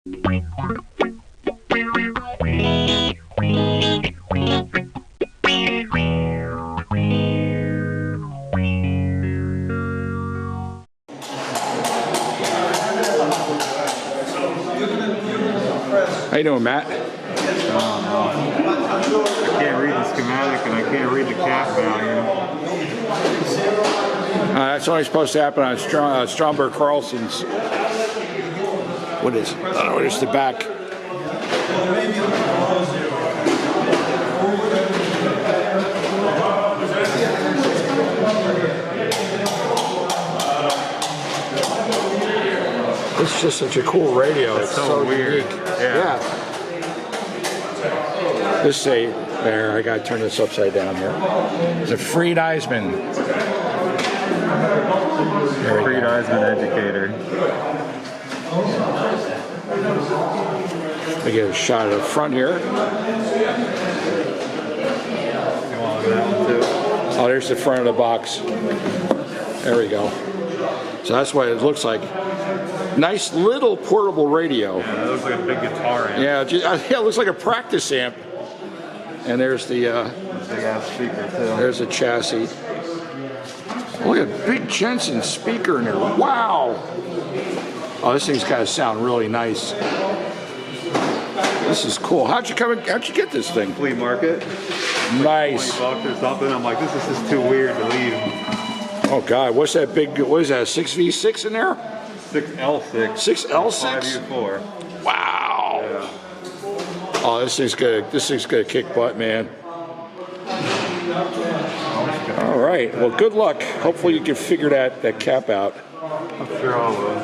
How you doing, Matt? I can't read the schematic and I can't read the cap value. That's only supposed to happen on Stromberg Carlson's. What is? I don't know. It's the back. It's just such a cool radio. It's so weird. Unique. Yeah. This say there. I got to turn this upside down here. It's a Fried Eisman. Fried Eisman educator. I get a shot of the front here. Oh, there's the front of the box. There we go. So that's what it looks like. Nice little portable radio. Yeah, that looks like a big guitar amp. Yeah, it looks like a practice amp. And there's the big ass speaker too. there's the chassis. Look at big Jensen speaker in there. Wow. Oh, this thing's got to sound really nice. This is cool. How'd you get this thing? Flea market. Nice. $20 or something. I'm like, this is just too weird to leave. Oh God, what's that big? What is that? 6V6 in there? 6L6. 6L6. 5U4. Wow. Yeah. Oh, this thing's gonna kick butt, man. All right. Well, good luck. Hopefully, you can figure that cap out. I'm sure I will.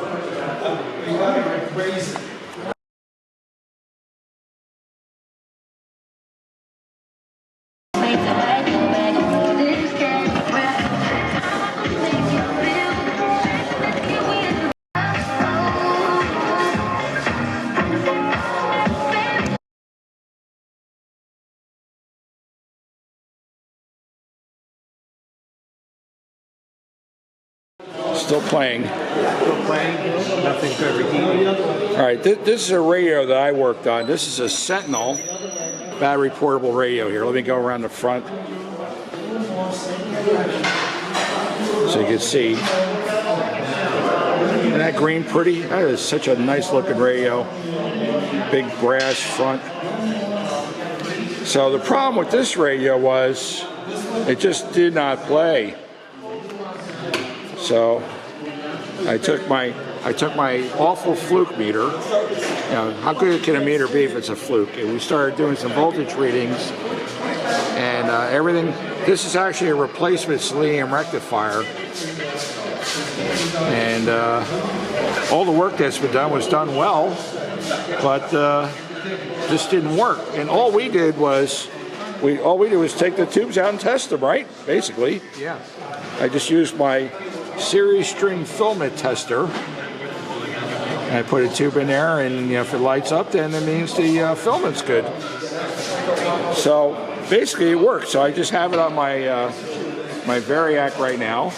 Still playing. Nothing's overheating. All right. This is a radio that I worked on. This is a Sentinel battery portable radio here. Let me go around the front so you can see. Isn't that green pretty? That is such a nice looking radio. Big brass front. So the problem with this radio was it just did not play. So I took my awful fluke meter. You know, how good can a meter be if it's a fluke? And we started doing some voltage readings, and everything. This is actually a replacement selenium rectifier, and all the work that's been done was done well, but this didn't work. And all we did was take the tubes out and test them, right? Basically. Yeah. I just used my series string filament tester, and I put a tube in there, and if it lights up, then it means the filament's good. So basically, it works. So I just have it on my my Variac right now,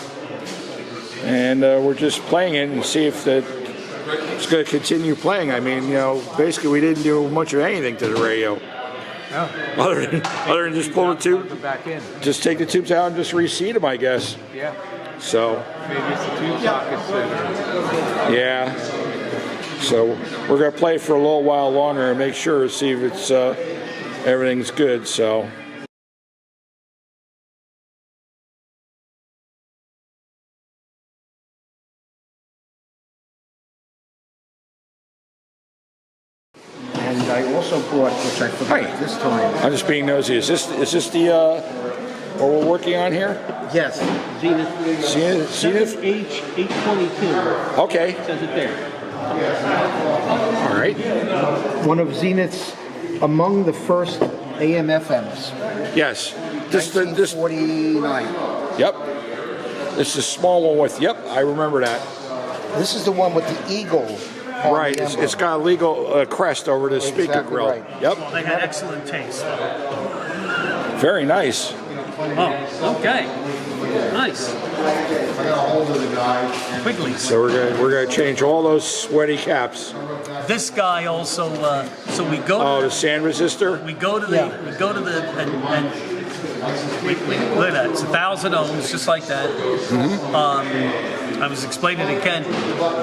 and we're just playing it and see if it's going to continue playing. I mean, basically, we didn't do much of anything to the radio. Oh. Other than just pull the tube, Back in. just take the tubes out and just reseat them, I guess. Yeah. So. Maybe it's the tube sockets that Yeah. So we're gonna play for a little while longer and make sure, see if it's everything's good. So. And I also bought, which I forgot Hi. this time. I'm just being nosy. Is this the what we're working on here? Yes, Zenith. Zenith? H822. Okay. Says it there. All right. One of Zenith's among the first AM FMs. Yes. This. 1949. Yep. This is a small one with. Yep. I remember that. This is the one with the eagle. on Right. the It's got a legal crest over the speaker Exactly grill. right. Yep. Well, they had excellent taste. Very nice. Oh, okay. Nice. Quigley. So we're gonna change all those sweaty caps. this guy also. So we go. Oh, to the sand resistor? We go to the, look at that, it's 1,000 ohms, just like that. I was explaining to Ken,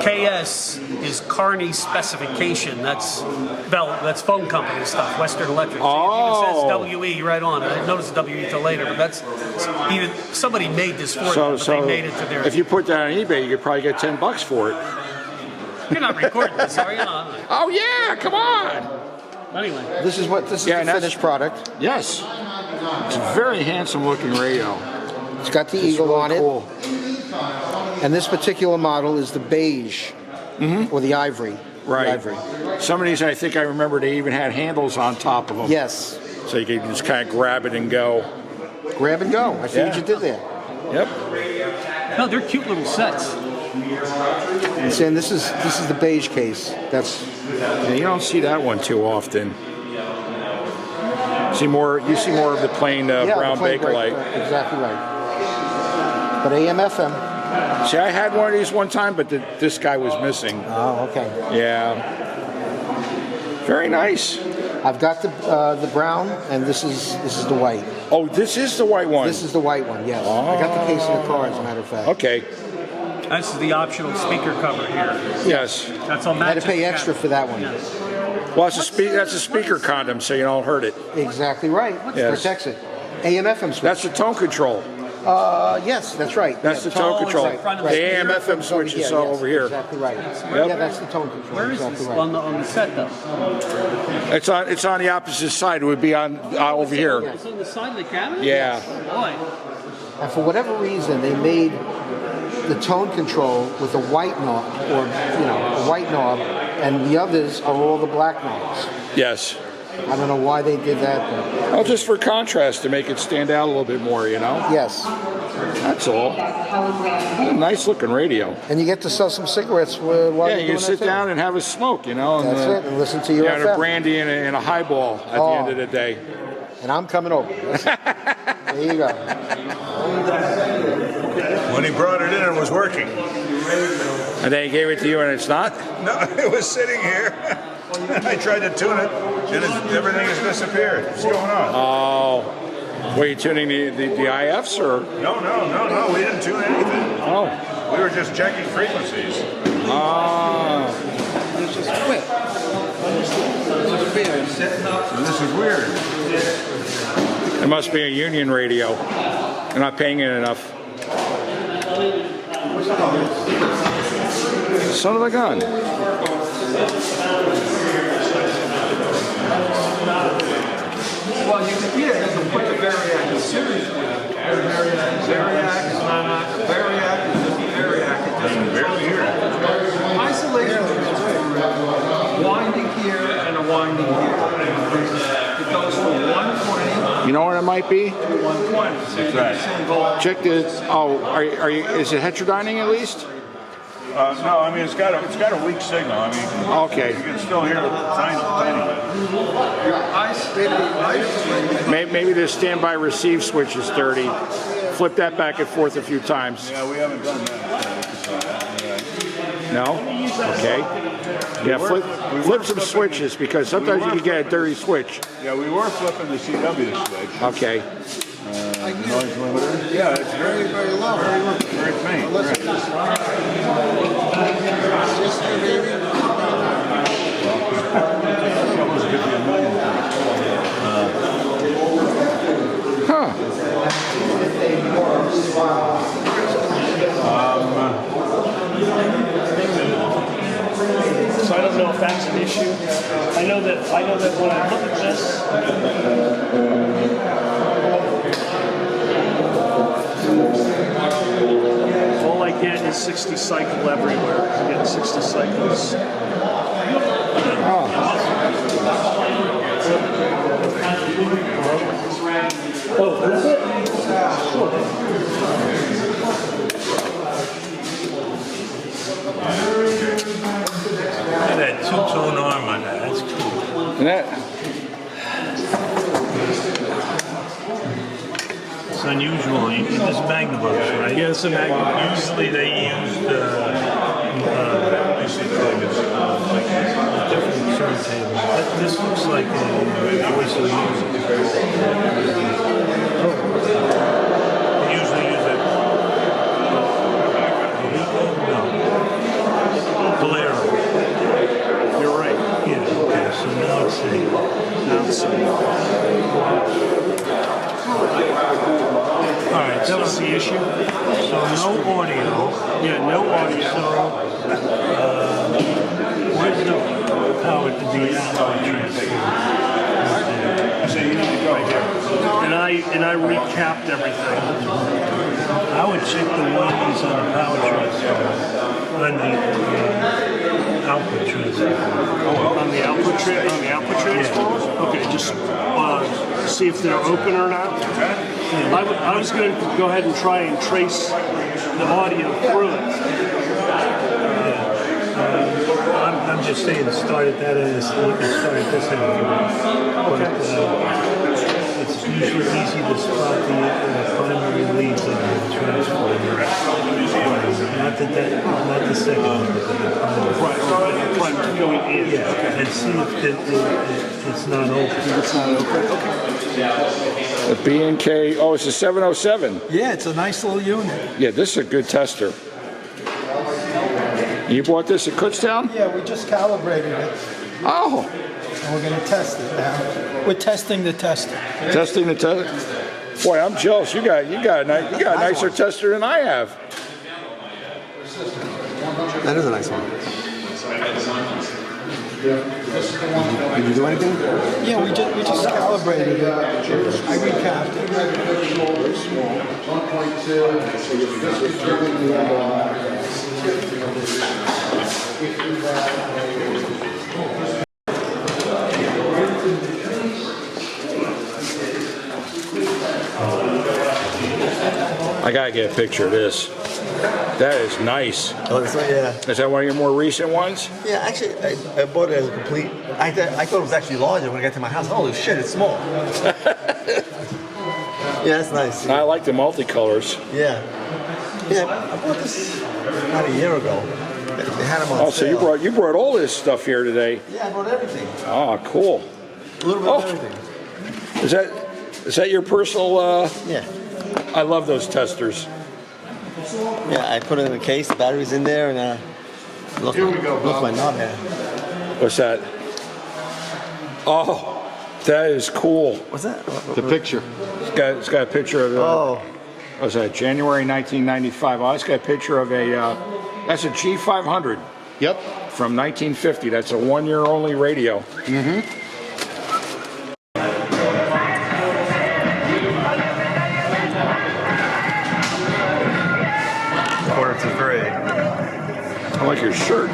KS is Carney specification, that's phone company stuff, Western Electric. Oh. It says WE right on it. I didn't notice WE till later, but that's, even somebody made this for them, but they made it to their... If you put that on eBay, you could probably get $10 for it. You're not recording this, are you? No. Oh yeah, come on! Anyway. This is the finished product. Yes. It's a very handsome looking radio. It's got the eagle on it. And this particular model is the beige or the ivory. Right. The ivory. Some of these, I think I remember they even had handles on top of them. Yes. So you could just kind of grab it and go. Grab and go. I see what you did there. Yep. No, they're cute little sets. And saying this is the beige case. That's You don't see that one too often. You see more of the plain brown Bakelite. Exactly right. But AM FM. See, I had one of these one time, but this guy was missing. Oh, okay. Yeah. Very nice. I've got the brown, and this is the white. Oh, this is the white one. This is the white one. Yes. I got the case in the car, as a matter of fact. Okay. This is the optional speaker cover here. Yes. That's all I had to pay extra for that one. Well, that's a speaker condom, so you don't hurt it. Exactly right. Yes. Protects it. AM FM switch. That's the tone control. Yes, that's right. That's the tone control. in front of the The AM FM switch is all over here. Exactly right. Yep. Yeah, that's the tone control. Where is exactly this right. on the set though? It's on the opposite side. It would be on over here. It's on the side of the cabinet? Yeah. Boy. And for whatever reason, they made the tone control with a white knob, or a white knob, and the others are all the black knobs. Yes. I don't know why they did that, but Well, just for contrast to make it stand out a little bit more, yes. That's all. Nice looking radio. And you get to sell some cigarettes while Yeah, you're you doing can sit that too. down and have a smoke, and That's it, and listen to your and a FM. brandy and a highball at the end of the day. And I'm coming over. There you go. When he brought it in, it was working. And then he gave it to you, and it's not. No, it was sitting here. I tried to tune it, and everything has disappeared. What's going on? Oh, were you tuning the IFs or? No, we didn't tune anything. Oh. We were just checking frequencies. Ah. It's just quick. And this is weird. It must be a union radio. They're not paying it enough. Son of a gun. Well, you can put the variac in series with it. Variac is not variac is just variac. It doesn't Barely hear it. isolation is winding here and a winding here. It goes from 120 You know what it might be? to 120. So you get the same voltage. Check this. Oh, are you? Is it heterodyning at least? No, I mean it's got a weak signal. I mean, Okay. you can still hear the tiny bit. Maybe the standby receive switch is 30. Flip that back and forth a few times. Yeah, we haven't done that. No? Okay. Yeah, flip some switches because sometimes you can get a dirty switch. Yeah, we were flipping the CW switch. Okay. Noise limiter. Yeah, it's very, very low. Very faint. Right. Huh. So I don't know if that's an issue. I know that when I look at this, all I get is 60 cycle everywhere. I get 60 cycles. Oh, is it? And that two-tone arm on that, that's cool. And that, It's unusual. This is Magnavox, right? Yeah, it's a Magnavox. Usually they use This looks like a voice of music. You usually use it. No. Bolero. You're right. Yeah, okay, so now it's safe. Now it's All right, that was the issue. so no audio. Yeah, no audio. So, where's the power to the power transfer? So you need to go here. And I recapped everything. I would check the warnings on the power transfer, on the output transfer. On the output transformers? Okay, just see if they're open or not. I was going to go ahead and try and trace the audio through it. I'm just saying, start at that end, so you can start at this end if you want. But it's usually easy to spot the primary leads on the transformer. Not the second one, but the primary. Going in. Yeah, and see if it's not open. It's not open. Okay. The B&K, oh, it's a 707. Yeah, it's a nice little unit. Yeah, this is a good tester. You bought this at Kutztown? Yeah, we just calibrated it, Oh, and we're going to test it now. We're testing the tester. testing the tester. Boy, I'm jealous. You got a nicer tester than I have. That is a nice one. Did you do anything? Yeah, we just calibrated it. I recapped I gotta get a picture of this. That is nice. Oh, this one, yeah. Is that one of your more recent ones? Yeah, actually, I bought it as a complete. I thought it was actually larger when I got to my house. Holy shit, it's small. Yeah, that's nice. I like the multicolors. Yeah. Yeah, I bought this about a year ago. They had them on Oh, so sale. you brought all this stuff here today. Yeah, I bought everything. Oh, cool. A little bit Oh. of everything. Is that your personal? Yeah. I love those testers. Yeah, I put it in a case, the battery's in there, and look my knob here. What's that? Oh, that is cool. What's that? The picture. It's got a picture of. Oh. What's that? January 1995. Oh, it's got a picture of a. That's a G500 Yep. from 1950. That's a one-year only radio. Mm-hmm. Quarter to 3. I like your shirt.